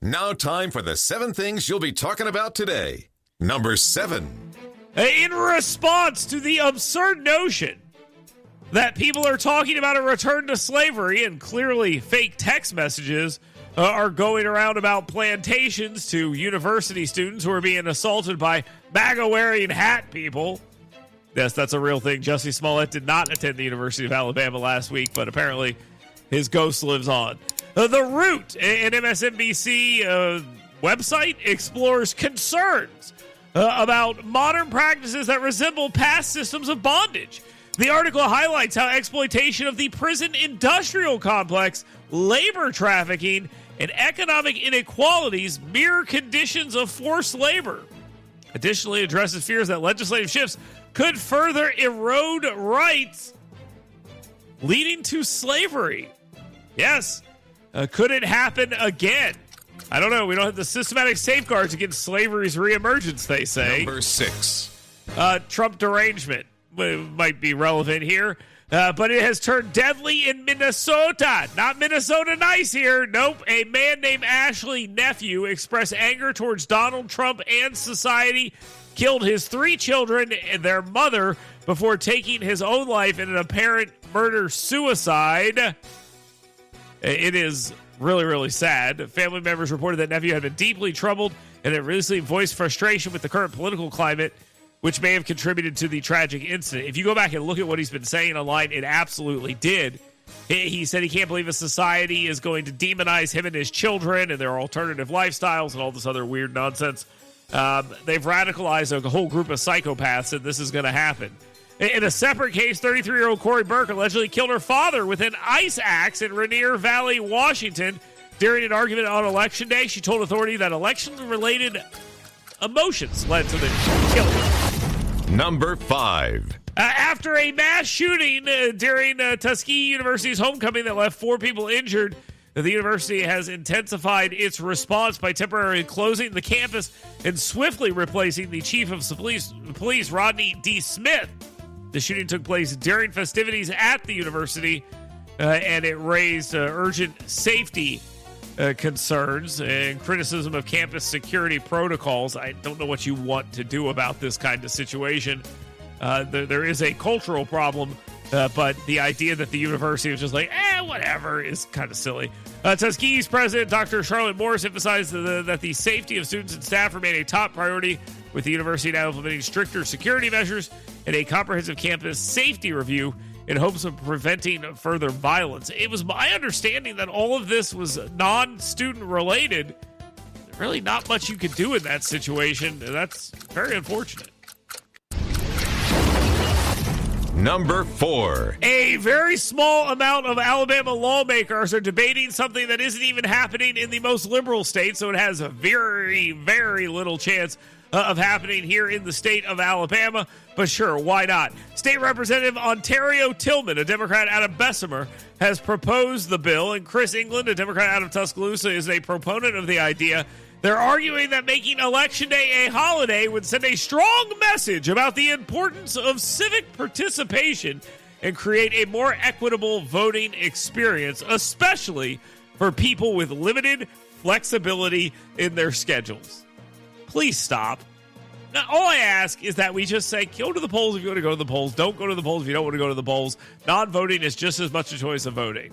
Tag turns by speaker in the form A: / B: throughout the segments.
A: Now time for the 7 things you'll be talking about today. Number 7.
B: In response to the absurd notion that people are talking about a return to slavery, and clearly fake text messages are going around about plantations to university students who are being assaulted by MAGA-wearing hat people. Yes, that's a real thing. Jussie Smollett did not attend the University of Alabama last week, but apparently his ghost lives on. The Root, an MSNBC website, explores concerns about modern practices that resemble past systems of bondage. The article highlights how exploitation of the prison industrial complex, labor trafficking, and economic inequalities mirror conditions of forced labor. Additionally, addresses fears that legislative shifts could further erode rights, leading to slavery. Yes, could it happen again? I don't know. We don't have the systematic safeguards against slavery's reemergence, they say.
A: Number 6.
B: Trump derangement might be relevant here, but it has turned deadly in Minnesota. Not Minnesota nice here. Nope. A man named Ashley Nephew expressed anger towards Donald Trump and society, killed his 3 children and their mother before taking his own life in an apparent murder-suicide. It is really, really sad. Family members reported that Nephew had been deeply troubled and had recently voiced frustration with the current political climate, which may have contributed to the tragic incident. If you go back and look at what he's been saying online, it absolutely did. He said he can't believe a society is going to demonize him and his children and their alternative lifestyles and all this other weird nonsense. They've radicalized a whole group of psychopaths, and this is going to happen. In a separate case, 33-year-old Corey Burke allegedly killed her father with an ice axe in Rainier Valley, Washington. During an argument on Election Day, she told authorities that election-related emotions led to the killing.
A: Number 5.
B: After a mass shooting during Tuskegee University's homecoming that left 4 people injured, the university has intensified its response by temporarily closing the campus and swiftly replacing the chief of police Rodney D. Smith. The shooting took place during festivities at the university, and it raised urgent safety concerns and criticism of campus security protocols. I don't know what you want to do about this kind of situation. There is a cultural problem, but the idea that the university was just like, whatever, is kind of silly. Tuskegee's president, Dr. Charlotte Morris, emphasized that the safety of students and staff remain a top priority, with the university now implementing stricter security measures and a comprehensive campus safety review in hopes of preventing further violence. It was my understanding that all of this was non-student related. Really not much you could do in that situation, and that's very unfortunate.
A: Number 4.
B: A very small amount of Alabama lawmakers are debating something that isn't even happening in the most liberal state, so it has a very, very little chance of happening here in the state of Alabama. But sure, why not? State Representative Ontario Tillman, a Democrat out of Bessemer, has proposed the bill, and Chris England, a Democrat out of Tuscaloosa, is a proponent of the idea. They're arguing that making Election Day a holiday would send a strong message about the importance of civic participation and create a more equitable voting experience, especially for people with limited flexibility in their schedules. Please stop. Now, all I ask is that we just say, go to the polls if you want to go to the polls. Don't go to the polls if you don't want to go to the polls. Non-voting is just as much a choice of voting.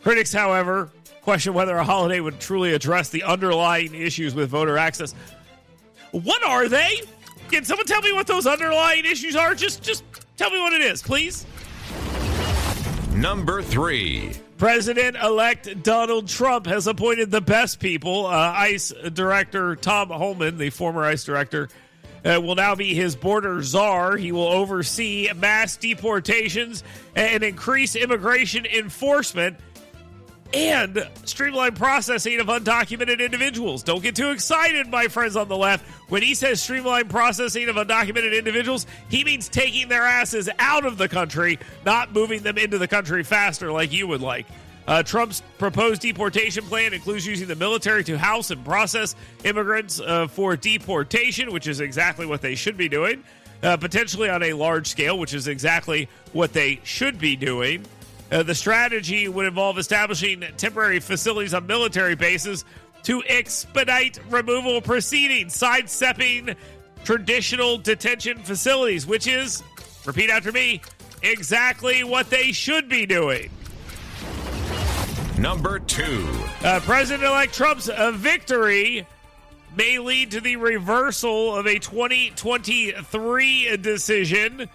B: Critics, however, question whether a holiday would truly address the underlying issues with voter access. What are they? Can someone tell me what those underlying issues are? Just tell me what it is, please.
A: Number 3.
B: President-elect Donald Trump has appointed the best people. ICE Director Tom Homan, the former ICE director, will now be his border czar. He will oversee mass deportations and increase immigration enforcement and streamline processing of undocumented individuals. Don't get too excited, my friends on the left. When he says streamline processing of undocumented individuals, he means taking their asses out of the country, not moving them into the country faster like you would like. Trump's proposed deportation plan includes using the military to house and process immigrants for deportation, which is exactly what they should be doing, potentially on a large scale, which is exactly what they should be doing. The strategy would involve establishing temporary facilities on military bases to expedite removal proceedings, sidestepping traditional detention facilities, which is, repeat after me, exactly what they should be doing.
A: Number 2.
B: President-elect Trump's victory may lead to the reversal of a 2023 decision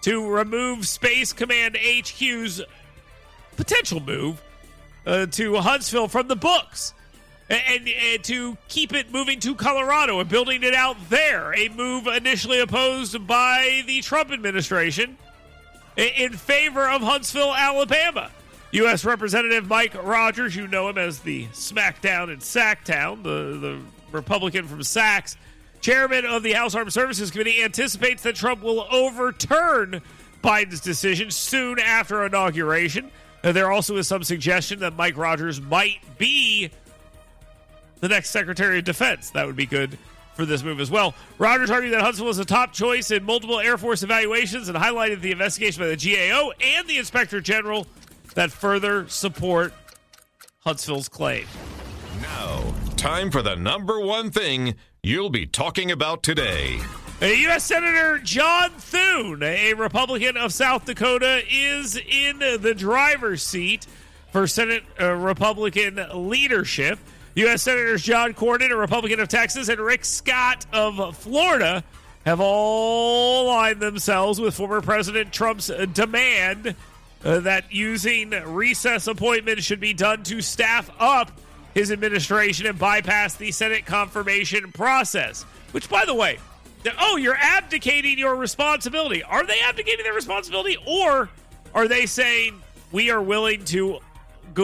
B: to remove Space Command HQ's potential move to Huntsville from the books and to keep it moving to Colorado and building it out there, a move initially opposed by the Trump administration in favor of Huntsville, Alabama. U.S. Representative Mike Rogers, you know him as the Smackdown in Sacktown, the Republican from Sachs, chairman of the House Armed Services Committee, anticipates that Trump will overturn Biden's decision soon after inauguration. There also is some suggestion that Mike Rogers might be the next Secretary of Defense. That would be good for this move as well. Rogers argued that Huntsville was a top choice in multiple Air Force evaluations and highlighted the investigation by the GAO and the Inspector General that further support Huntsville's claim.
A: Now, time for the number 1 thing you'll be talking about today.
B: U.S. Senator John Thune, a Republican of South Dakota, is in the driver's seat for Senate Republican leadership. U.S. Senators John Cornyn, a Republican of Texas, and Rick Scott of Florida have all aligned themselves with former President Trump's demand that using recess appointments should be done to staff up his administration and bypass the Senate confirmation process. Which, by the way, you're abdicating your responsibility. Are they abdicating their responsibility, or are they saying we are willing to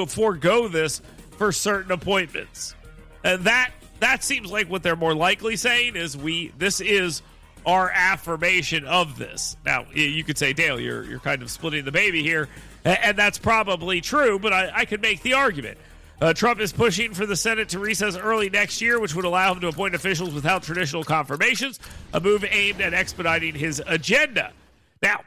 B: forego this for certain appointments? And that seems like what they're more likely saying is this is our affirmation of this. Now, you could say, Dale, you're kind of splitting the baby here, and that's probably true, but I could make the argument. Trump is pushing for the Senate to recess early next year, which would allow him to appoint officials without traditional confirmations, a move aimed at expediting his agenda. Now,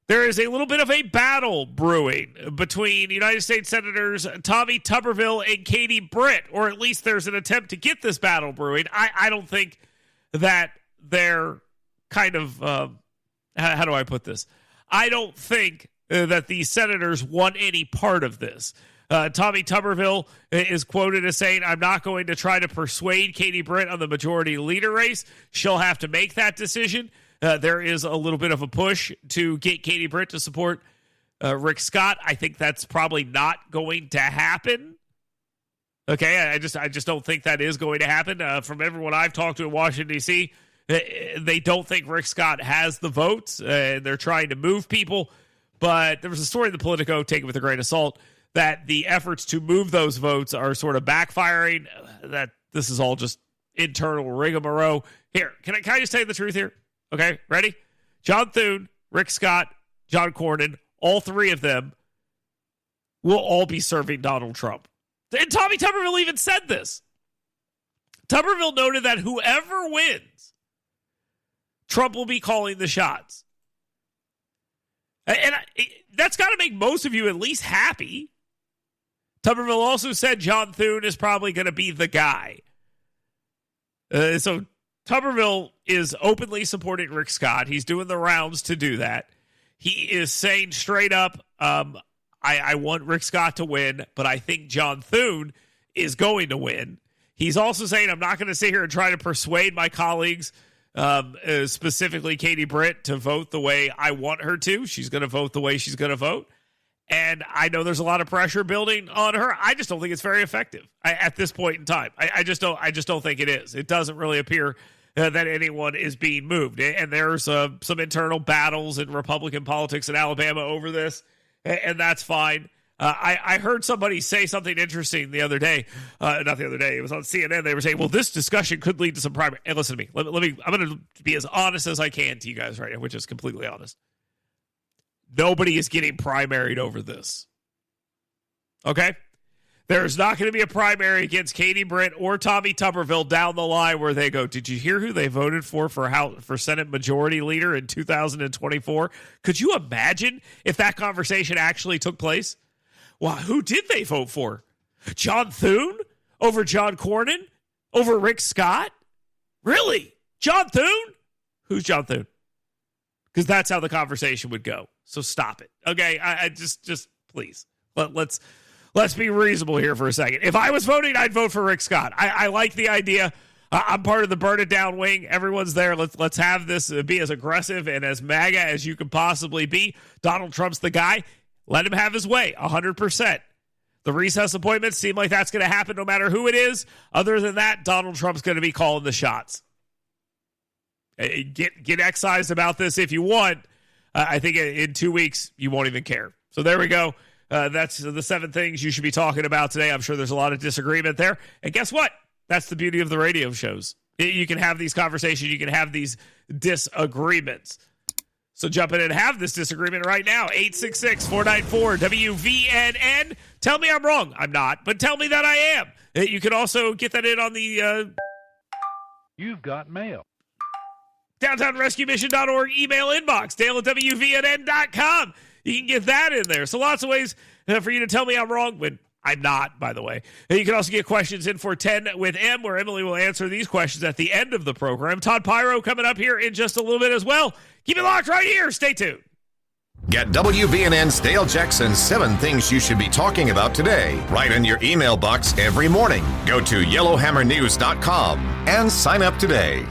B: there is a little bit of a battle brewing between United States Senators Tommy Tuberville and Katie Britt, or at least there's an attempt to get this battle brewing. I don't think that they're kind of, how do I put this? I don't think that the senators want any part of this. Tommy Tuberville is quoted as saying, "I'm not going to try to persuade Katie Britt on the majority leader race. She'll have to make that decision." There is a little bit of a push to get Katie Britt to support Rick Scott. I think that's probably not going to happen. Okay, I just don't think that is going to happen. From everyone I've talked to in Washington, D.C., they don't think Rick Scott has the votes, and they're trying to move people. But there was a story in the Politico, take it with a grain of salt, that the efforts to move those votes are sort of backfiring, that this is all just internal rigmarole. Here, can I just tell you the truth here? Okay, ready? John Thune, Rick Scott, John Cornyn, all three of them will all be serving Donald Trump. And Tommy Tuberville even said this. Tuberville noted that whoever wins, Trump will be calling the shots. And that's got to make most of you at least happy. Tuberville also said John Thune is probably going to be the guy. So Tuberville is openly supporting Rick Scott. He's doing the rounds to do that. He is saying straight up, I want Rick Scott to win, but I think John Thune is going to win. He's also saying, I'm not going to sit here and try to persuade my colleagues, specifically Katie Britt, to vote the way I want her to. She's going to vote the way she's going to vote. And I know there's a lot of pressure building on her. I just don't think it's very effective at this point in time. I just don't think it is. It doesn't really appear that anyone is being moved. And there's some internal battles in Republican politics in Alabama over this, and that's fine. I heard somebody say something interesting the other day. Not the other day. It was on CNN. They were saying, well, this discussion could lead to some primary. Hey, listen to me. I'm going to be as honest as I can to you guys right now, which is completely honest. Nobody is getting primaried over this. Okay? There's not going to be a primary against Katie Britt or Tommy Tuberville down the line where they go, did you hear who they voted for Senate Majority Leader in 2024? Could you imagine if that conversation actually took place? Well, who did they vote for? John Thune over John Cornyn, over Rick Scott? Really? John Thune? Who's John Thune? Because that's how the conversation would go. So stop it. Okay, I just please. Let's be reasonable here for a second. If I was voting, I'd vote for Rick Scott. I like the idea. I'm part of the burn it down wing. Everyone's there. Let's have this be as aggressive and as MAGA as you can possibly be. Donald Trump's the guy. Let him have his way, 100%. The recess appointments seem like that's going to happen no matter who it is. Other than that, Donald Trump's going to be calling the shots. Get excised about this if you want. I think in 2 weeks, you won't even care. So there we go. That's the 7 things you should be talking about today. I'm sure there's a lot of disagreement there. And guess what? That's the beauty of the radio shows. You can have these conversations. You can have these disagreements. So jump in and have this disagreement right now. 866-494-WVNN. Tell me I'm wrong. I'm not, but tell me that I am. You can also get that in on the...
C: You've got mail.
B: DowntownRescueMission.org email inbox. Dale at WVNN.com. You can get that in there. So lots of ways for you to tell me I'm wrong when I'm not, by the way. And you can also get questions in for 10 with M, where Emily will answer these questions at the end of the program. Todd Pyro coming up here in just a little bit as well. Keep it locked right here. Stay tuned.
A: Get WVNN's Dale Jackson 7 things you should be talking about today right in your email box every morning. Go to yellowhammernews.com and sign up today.